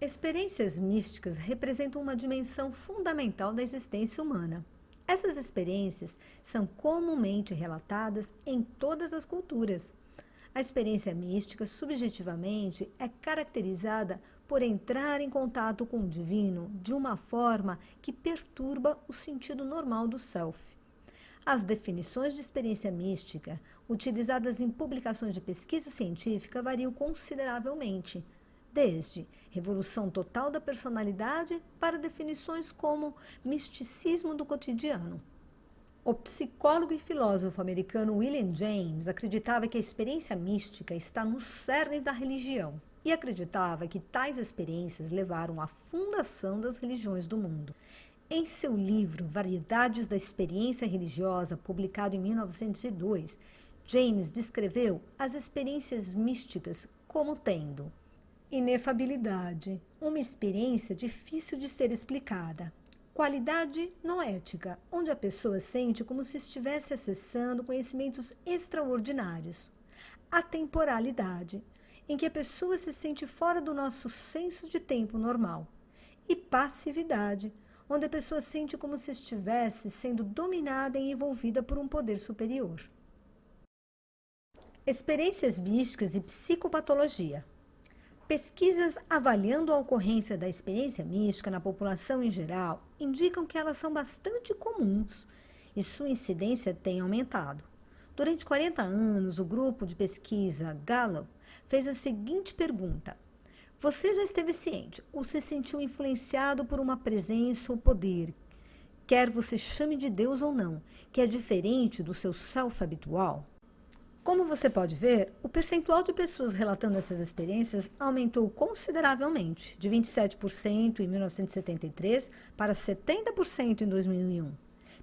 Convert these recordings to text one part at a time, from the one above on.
Experiências místicas representam uma dimensão fundamental da existência humana. Essas experiências são comumente relatadas em todas as culturas. A experiência mística, subjetivamente, é caracterizada por entrar em contato com o divino de uma forma que perturba o sentido normal do self. As definições de experiência mística, utilizadas em publicações de pesquisa científica, variam consideravelmente, desde revolução total da personalidade para definições como misticismo do cotidiano. O psicólogo e filósofo americano William James acreditava que a experiência mística está no cerne da religião e acreditava que tais experiências levaram à fundação das religiões do mundo. Em seu livro Variedades da Experiência Religiosa, publicado em 1902, James descreveu as experiências místicas como tendo inefabilidade, uma experiência difícil de ser explicada. Qualidade noética, onde a pessoa sente como se estivesse acessando conhecimentos extraordinários. Atemporalidade, em que a pessoa se sente fora do nosso senso de tempo normal. E passividade, onde a pessoa sente como se estivesse sendo dominada e envolvida por um poder superior. Experiências místicas e psicopatologia. Pesquisas avaliando a ocorrência da experiência mística na população em geral indicam que elas são bastante comuns e sua incidência tem aumentado. Durante 40 anos, o grupo de pesquisa Gallup fez a seguinte pergunta: você já esteve ciente ou se sentiu influenciado por uma presença ou poder, quer você chame de Deus ou não, que é diferente do seu self habitual? Como você pode ver, o percentual de pessoas relatando essas experiências aumentou consideravelmente, de 27% em 1973 para 70% em 2001.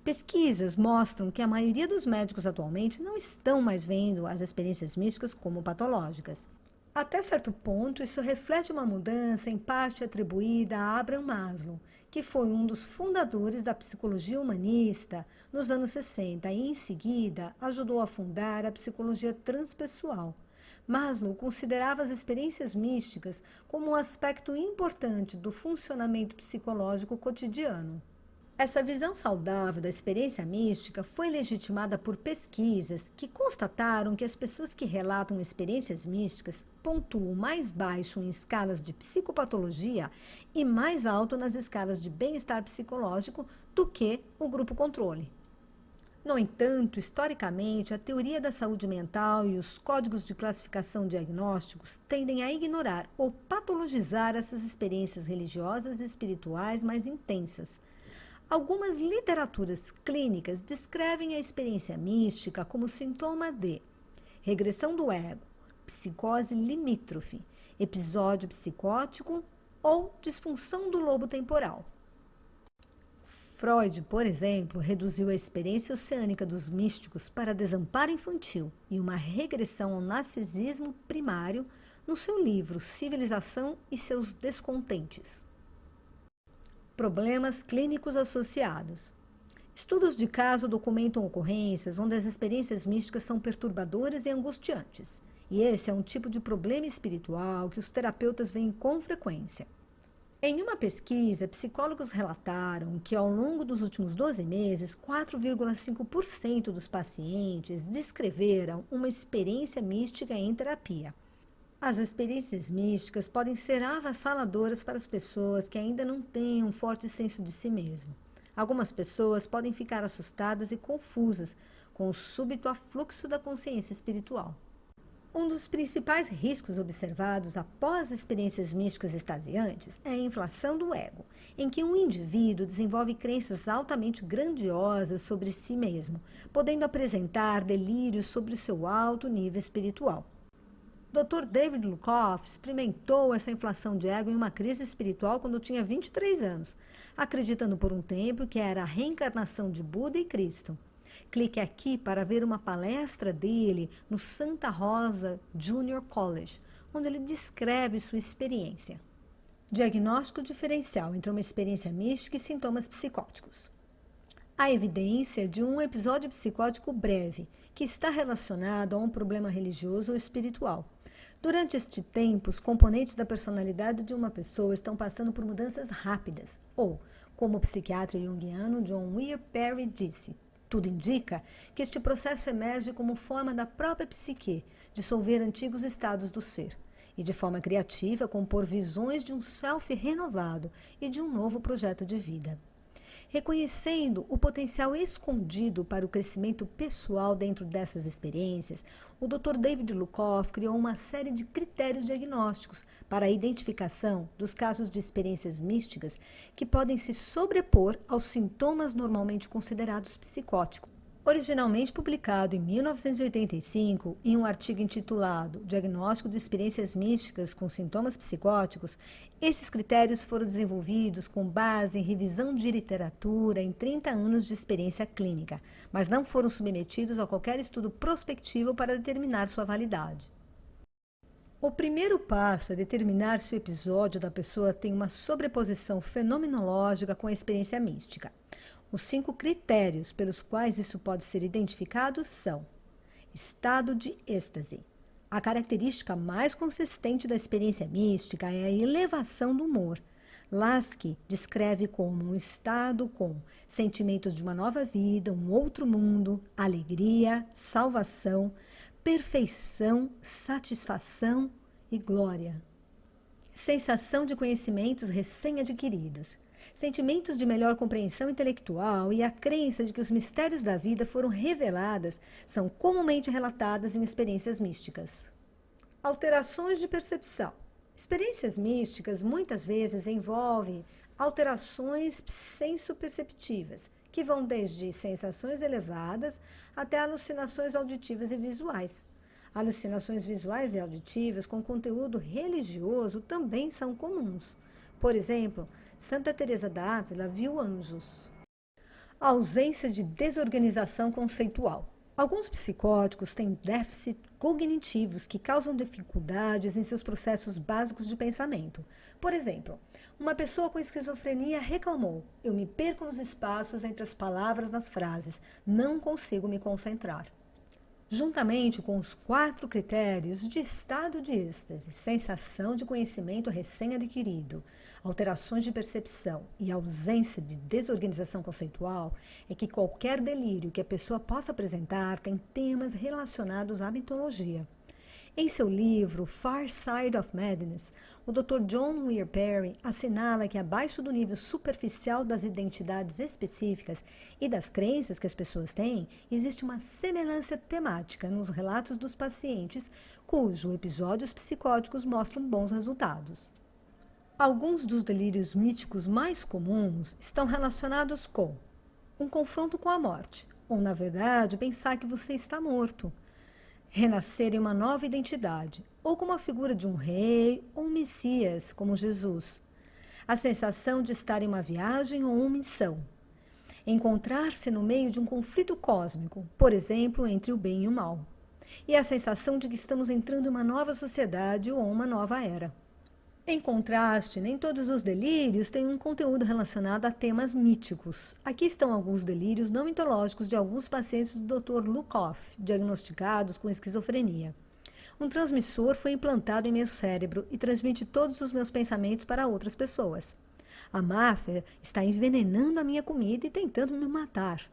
Pesquisas mostram que a maioria dos médicos atualmente não estão mais vendo as experiências místicas como patológicas. Até certo ponto, isso reflete uma mudança em parte atribuída a Abraham Maslow, que foi um dos fundadores da psicologia humanista nos anos 60 e, em seguida, ajudou a fundar a psicologia transpessoal. Maslow considerava as experiências místicas como um aspecto importante do funcionamento psicológico cotidiano. Essa visão saudável da experiência mística foi legitimada por pesquisas que constataram que as pessoas que relatam experiências místicas pontuam mais baixo em escalas de psicopatologia e mais alto nas escalas de bem-estar psicológico do que o grupo controle. No entanto, historicamente, a teoria da saúde mental e os códigos de classificação diagnósticos tendem a ignorar ou patologizar essas experiências religiosas e espirituais mais intensas. Algumas literaturas clínicas descrevem a experiência mística como sintoma de regressão do ego, psicose limítrofe, episódio psicótico ou disfunção do lobo temporal. Freud, por exemplo, reduziu a experiência oceânica dos místicos para desamparo infantil e uma regressão ao narcisismo primário no seu livro Civilização e seus Descontentes. Problemas clínicos associados. Estudos de caso documentam ocorrências onde as experiências místicas são perturbadoras e angustiantes. E esse é um tipo de problema espiritual que os terapeutas veem com frequência. Em uma pesquisa, psicólogos relataram que ao longo dos últimos 12 meses, 4,5% dos pacientes descreveram uma experiência mística em terapia. As experiências místicas podem ser avassaladoras para as pessoas que ainda não têm um forte senso de si mesmo. Algumas pessoas podem ficar assustadas e confusas com o súbito afluxo da consciência espiritual. Um dos principais riscos observados após experiências místicas extasiantes é a inflação do ego, em que um indivíduo desenvolve crenças altamente grandiosas sobre si mesmo, podendo apresentar delírios sobre o seu alto nível espiritual. Dr. David Lukoff experimentou essa inflação de ego em uma crise espiritual quando tinha 23 anos, acreditando por um tempo que era a reencarnação de Buda e Cristo. Clique aqui para ver uma palestra dele no Santa Rosa Junior College, onde ele descreve sua experiência. Diagnóstico diferencial entre uma experiência mística e sintomas psicóticos. Há evidência de um episódio psicótico breve, que está relacionado a um problema religioso ou espiritual. Durante este tempo, os componentes da personalidade de uma pessoa estão passando por mudanças rápidas, ou, como o psiquiatra junguiano John Weir Perry disse, tudo indica que este processo emerge como forma da própria psique dissolver antigos estados do ser e, de forma criativa, compor visões de um self renovado e de um novo projeto de vida. Reconhecendo o potencial escondido para o crescimento pessoal dentro dessas experiências, o Dr. David Lukoff criou uma série de critérios diagnósticos para a identificação dos casos de experiências místicas que podem se sobrepor aos sintomas normalmente considerados psicóticos. Originalmente publicado em 1985 em um artigo intitulado Diagnóstico de Experiências Místicas com Sintomas Psicóticos, esses critérios foram desenvolvidos com base em revisão de literatura em 30 anos de experiência clínica, mas não foram submetidos a qualquer estudo prospectivo para determinar sua validade. O primeiro passo é determinar se o episódio da pessoa tem uma sobreposição fenomenológica com a experiência mística. Os 5 critérios pelos quais isso pode ser identificado são: estado de êxtase. A característica mais consistente da experiência mística é a elevação do humor. Lasky descreve como um estado com sentimentos de uma nova vida, um outro mundo, alegria, salvação, perfeição, satisfação e glória. Sensação de conhecimentos recém-adquiridos. Sentimentos de melhor compreensão intelectual e a crença de que os mistérios da vida foram reveladas são comumente relatadas em experiências místicas. Alterações de percepção. Experiências místicas muitas vezes envolvem alterações sensoperceptivas, que vão desde sensações elevadas até alucinações auditivas e visuais. Alucinações visuais e auditivas com conteúdo religioso também são comuns. Por exemplo, Santa Teresa d'Ávila viu anjos. A ausência de desorganização conceitual. Alguns psicóticos têm déficits cognitivos que causam dificuldades em seus processos básicos de pensamento. Por exemplo, uma pessoa com esquizofrenia reclamou: "Eu me perco nos espaços entre as palavras nas frases, não consigo me concentrar." Juntamente com os 4 critérios de estado de êxtase, sensação de conhecimento recém-adquirido, alterações de percepção e ausência de desorganização conceitual, é que qualquer delírio que a pessoa possa apresentar tem temas relacionados à mitologia. Em seu livro Far Side of Madness, o Dr. John Weir Perry assinala que abaixo do nível superficial das identidades específicas e das crenças que as pessoas têm, existe uma semelhança temática nos relatos dos pacientes cujos episódios psicóticos mostram bons resultados. Alguns dos delírios míticos mais comuns estão relacionados com um confronto com a morte, ou na verdade pensar que você está morto, renascer em uma nova identidade, ou como a figura de um rei ou um messias, como Jesus. A sensação de estar em uma viagem ou uma missão. Encontrar-se no meio de um conflito cósmico, por exemplo, entre o bem e o mal. E a sensação de que estamos entrando em uma nova sociedade ou uma nova era. Em contraste, nem todos os delírios têm um conteúdo relacionado a temas míticos. Aqui estão alguns delírios não mitológicos de alguns pacientes do Dr. Lukoff, diagnosticados com esquizofrenia. Um transmissor foi implantado em meu cérebro e transmite todos os meus pensamentos para outras pessoas. A máfia está envenenando a minha comida e tentando me matar.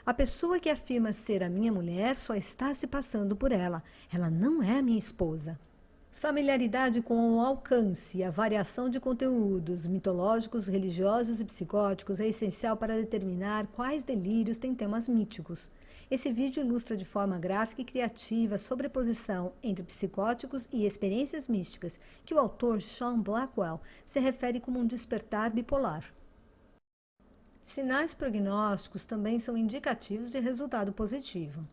A pessoa que afirma ser a minha mulher só está se passando por ela. Ela não é a minha esposa. Familiaridade com o alcance e a variação de conteúdos mitológicos, religiosos e psicóticos é essencial para determinar quais delírios têm temas míticos. Esse vídeo ilustra de forma gráfica e criativa a sobreposição entre psicóticos e experiências místicas, que o autor Sean Blackwell se refere como um despertar bipolar. Sinais prognósticos também são indicativos de resultado positivo.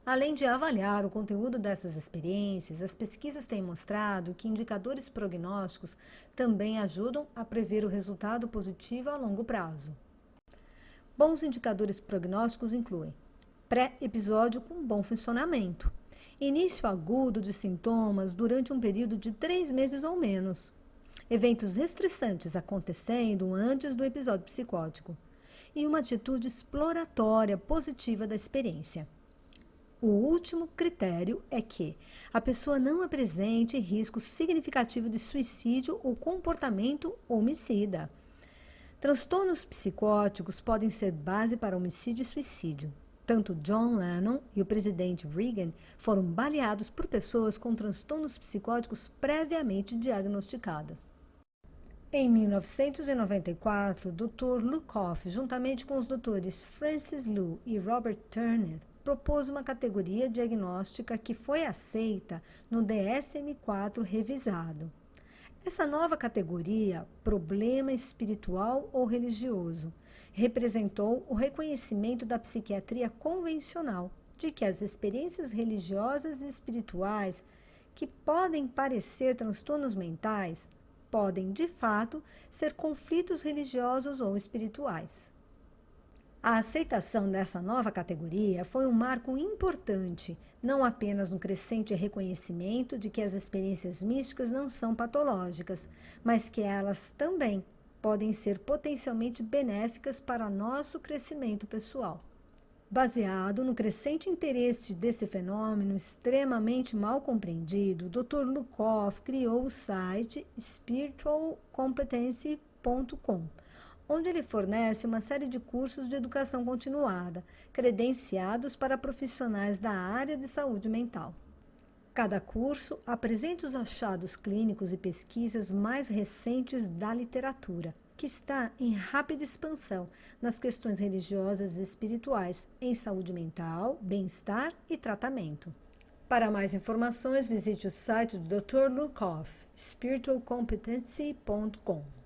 Além de avaliar o conteúdo dessas experiências, as pesquisas têm mostrado que indicadores prognósticos também ajudam a prever o resultado positivo a longo prazo. Bons indicadores prognósticos incluem pré-episódio com bom funcionamento, início agudo de sintomas durante um período de 3 meses ou menos, eventos estressantes acontecendo antes do episódio psicótico e uma atitude exploratória positiva da experiência. O último critério é que a pessoa não apresente risco significativo de suicídio ou comportamento homicida. Transtornos psicóticos podem ser base para homicídio e suicídio. Tanto John Lennon e o presidente Reagan foram baleados por pessoas com transtornos psicóticos previamente diagnosticadas. Em 1994, Dr. Lukoff, juntamente com os doutores Francis Liu e Robert Turner, propôs uma categoria diagnóstica que foi aceita no DSM-4 revisado. Essa nova categoria, problema espiritual ou religioso, representou o reconhecimento da psiquiatria convencional de que as experiências religiosas e espirituais, que podem parecer transtornos mentais, podem, de fato, ser conflitos religiosos ou espirituais. A aceitação dessa nova categoria foi um marco importante, não apenas no crescente reconhecimento de que as experiências místicas não são patológicas, mas que elas também podem ser potencialmente benéficas para nosso crescimento pessoal. Baseado no crescente interesse desse fenômeno extremamente mal compreendido, o Dr. Lukoff criou o site spiritualcompetency.com, onde ele fornece uma série de cursos de educação continuada, credenciados para profissionais da área de saúde mental. Cada curso apresenta os achados clínicos e pesquisas mais recentes da literatura, que está em rápida expansão nas questões religiosas e espirituais, em saúde mental, bem-estar e tratamento. Para mais informações, visite o site do Dr. Lukoff, spiritualcompetency.com.